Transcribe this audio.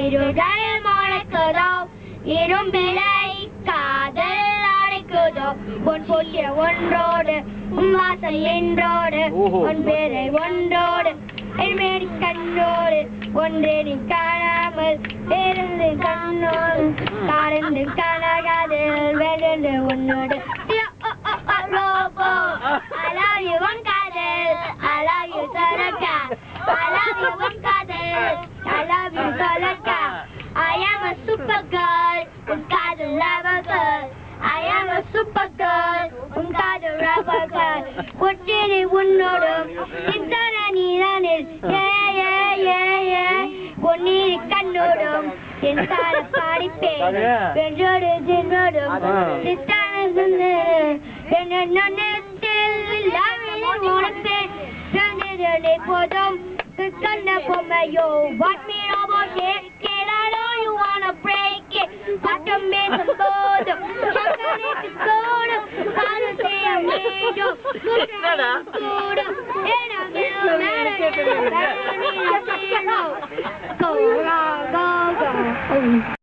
இருதயம் முளைக்குதோ இரும்பிலை காதல் அடைக்குதோ உன் போக்கிய ஒன்றோடு உன் வாசல் என்றோடு உன் பேரை ஒன்றோடு என் மேடி கண்ணோடு ஒன்றே நீ காணாமல் இருந்து கண்ணோடு காணந்து கனகாதில் வென்று உன்னோடு I love you one காதல் I love you சொலக்கா I love you one காதல் I love you சொலக்கா I am a super girl உன் காதல் lover girl I am a super girl உன் காதல் lover girl ஒற்றினை உன்னோடும் இத்தனை நீதானில் பொன்னீர் கண்ணோடும் என் கால பாடிப்பேன் வென்றோடு சென்றோடும் போதும் கண்ண பொம்மையோ what me about it kid I know you wanna break it பட்டம் பேசும் போதும் சக்கரைக்கு தோடும் காது செய்ய வேண்டும் கூடும் ஏன்னா